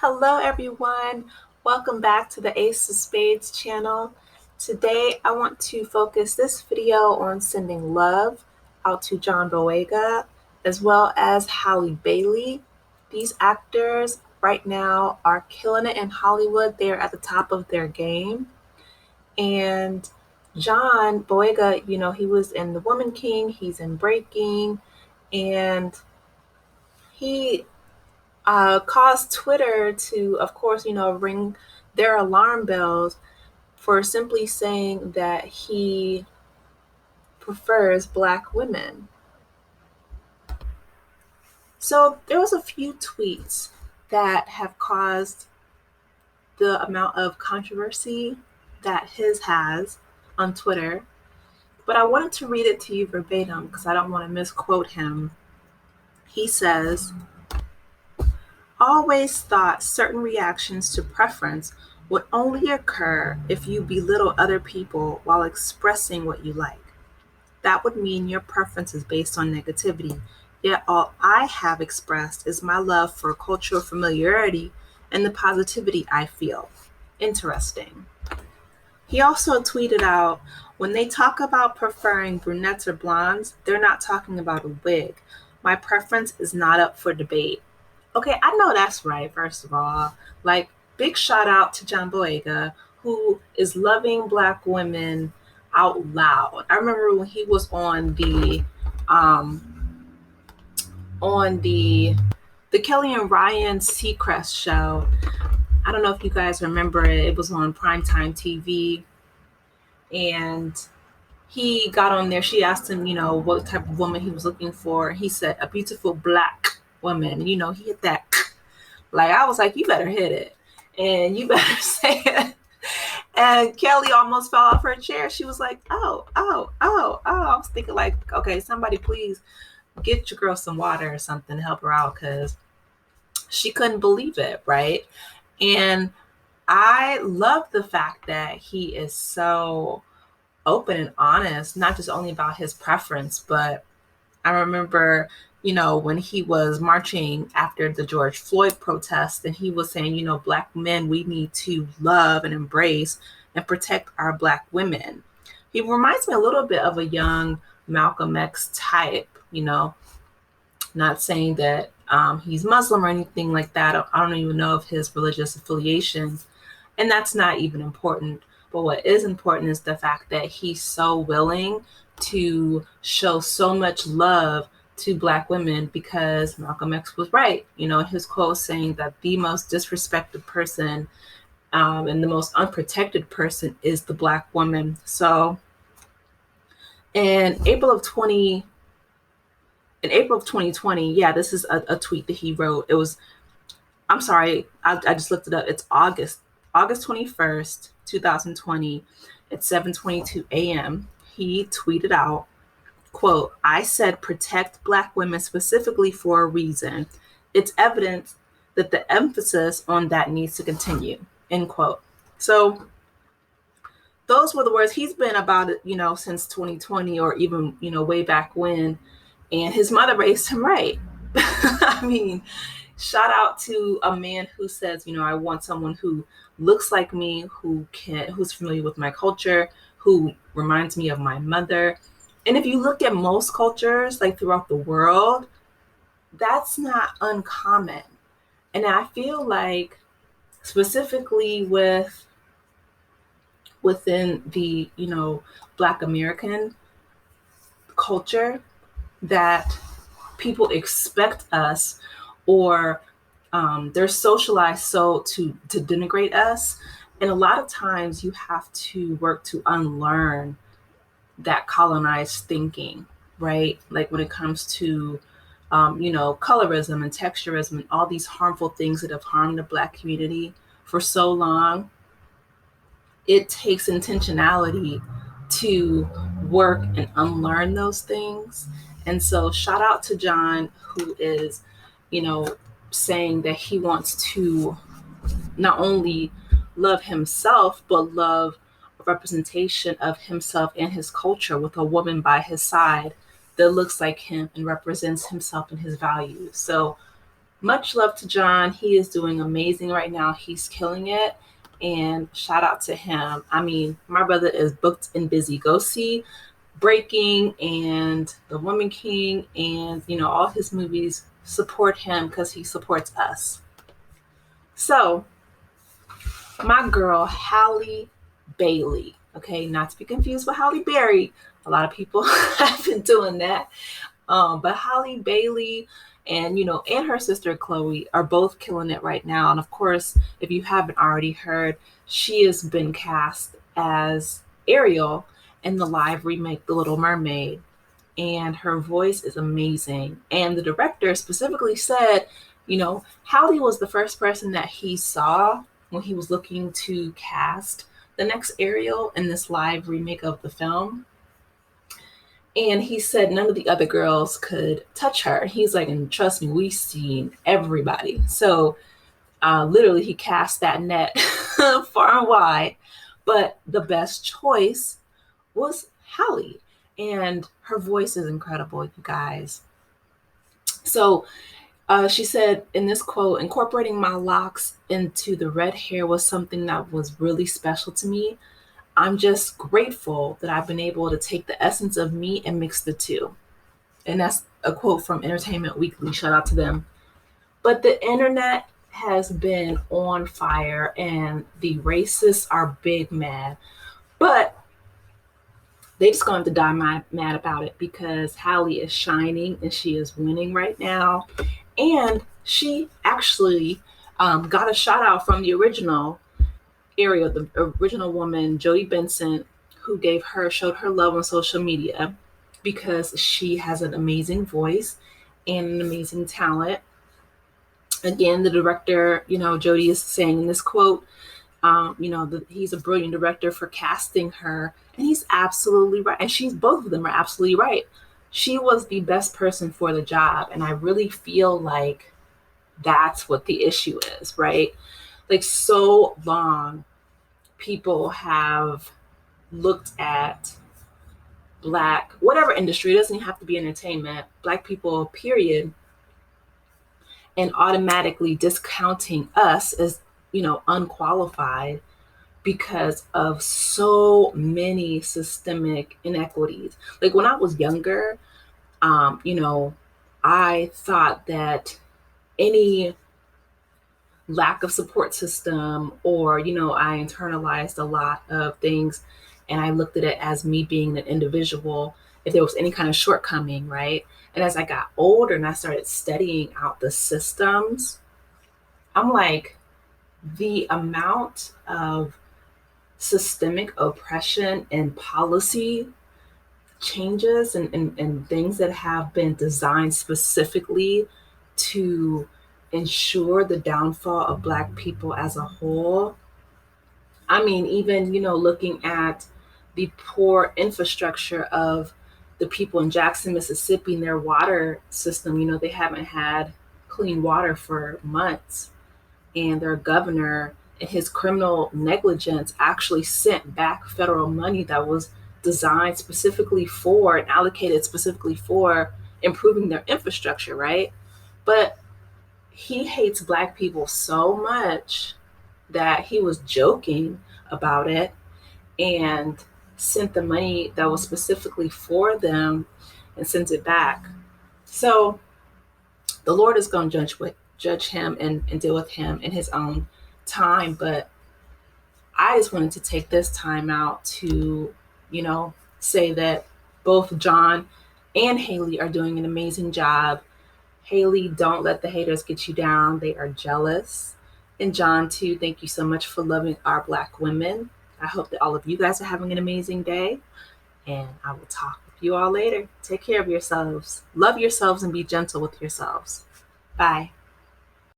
Hello everyone, welcome back to the Ace of Spades channel. Today I want to focus this video on sending love out to John Boyega as well as Halle Bailey. These actors right now are killing it in Hollywood. They're at the top of their game. And John Boyega, he was in The Woman King, he's in Breaking, and he caused Twitter to, of course, ring their alarm bells for simply saying that he prefers Black women. So there was a few tweets that have caused the amount of controversy that his has on Twitter, but I wanted to read it to you verbatim because I don't want to misquote him. He says, always thought certain reactions to preference would only occur if you belittle other people while expressing what you like. That would mean your preference is based on negativity, yet all I have expressed is my love for cultural familiarity and the positivity I feel. Interesting. He also tweeted out, when they talk about preferring brunettes or blondes, they're not talking about a wig. My preference is not up for debate. Okay, I know that's right, first of all. Big shout out to John Boyega, who is loving Black women out loud. I remember when he was on the Kelly and Ryan Seacrest show. I don't know if you guys remember it. It was on primetime TV. And he got on there. She asked him, what type of woman he was looking for. He said, a beautiful Black woman. He hit that. I was like, you better hit it. And you better say it. And Kelly almost fell off her chair. She was like, oh. I was thinking okay, somebody please get your girl some water or something to help her out because she couldn't believe it, right? And I love the fact that he is so open and honest, not just only about his preference, but I remember, when he was marching after the George Floyd protest and he was saying, Black men, we need to love and embrace and protect our Black women. He reminds me a little bit of a young Malcolm X type, not saying that he's Muslim or anything like that. I don't even know of his religious affiliations. And that's not even important. But what is important is the fact that he's so willing to show so much love to Black women because Malcolm X was right. His quote saying that the most disrespected person and the most unprotected person is the Black woman. So in April of 2020, yeah, this is a tweet that he wrote. It was, I'm sorry, I just looked it up. It's August 21st, 2020 at 7:22 a.m. He tweeted out, quote, I said protect Black women specifically for a reason. It's evident that the emphasis on that needs to continue, end quote. So those were the words. He's been about it, since 2020 or even, way back when. And his mother raised him right. I mean, shout out to a man who says, I want someone who looks like me, who's familiar with my culture, who reminds me of my mother. And if you look at most cultures, throughout the world, that's not uncommon. And I feel like specifically within the, Black American culture, that people expect us or they're socialized so to denigrate us. And a lot of times you have to work to unlearn that colonized thinking, right? When it comes to, colorism and texturism and all these harmful things that have harmed the Black community for so long, it takes intentionality to work and unlearn those things. And so shout out to John, who is, saying that he wants to not only love himself, but love a representation of himself and his culture with a woman by his side that looks like him and represents himself and his values. So much love to John. He is doing amazing right now. He's killing it. And shout out to him. I mean, my brother is booked and busy. Go see Breaking and The Woman King and, all his movies. Support him because he supports us. So, my girl, Halle Bailey. Okay, not to be confused with Halle Berry. A lot of people have been doing that. But Halle Bailey and her sister Chloe are both killing it right now. And of course, if you haven't already heard, she has been cast as Ariel in the live remake The Little Mermaid. And her voice is amazing. And the director specifically said, Halle was the first person that he saw when he was looking to cast the next Ariel in this live remake of the film. And he said none of the other girls could touch her. He's like, and trust me, we've seen everybody. So literally, he cast that net far and wide. But the best choice was Halle. And her voice is incredible, you guys. So she said in this quote, incorporating my locks into the red hair was something that was really special to me. I'm just grateful that I've been able to take the essence of me and mix the two. And that's a quote from Entertainment Weekly. Shout out to them. But the internet has been on fire and the racists are big mad. But they just going to die mad about it because Halle is shining and she is winning right now. And she actually got a shout out from the original Ariel, the original woman, Jodie Benson, who showed her love on social media because she has an amazing voice and an amazing talent. Again, the director, Jodie is saying in this quote, he's a brilliant director for casting her, and he's absolutely right. And both of them are absolutely right. She was the best person for the job, and I really feel like that's what the issue is, right? Like, so long, people have looked at Black, whatever industry, it doesn't even have to be entertainment, Black people, period, and automatically discounting us as, unqualified because of so many systemic inequities. Like when I was younger, I thought that any lack of support system or, I internalized a lot of things and I looked at it as me being an individual, if there was any kind of shortcoming, right? And as I got older and I started studying out the systems, I'm like, the amount of systemic oppression and policy changes and things that have been designed specifically to ensure the downfall of Black people as a whole. I mean, even, looking at the poor infrastructure of the people in Jackson, Mississippi, and their water system, they haven't had clean water for months. And their governor, in his criminal negligence, actually sent back federal money that was designed specifically for and allocated specifically for improving their infrastructure, right? But he hates Black people so much that he was joking about it and sent the money that was specifically for them and sent it back. So the Lord is going to judge him and deal with him in his own time. But I just wanted to take this time out to, say that both John and Halle are doing an amazing job. Halle, don't let the haters get you down. They are jealous. And John, too, thank you so much for loving our Black women. I hope that all of you guys are having an amazing day. And I will talk with you all later. Take care of yourselves. Love yourselves and be gentle with yourselves. Bye.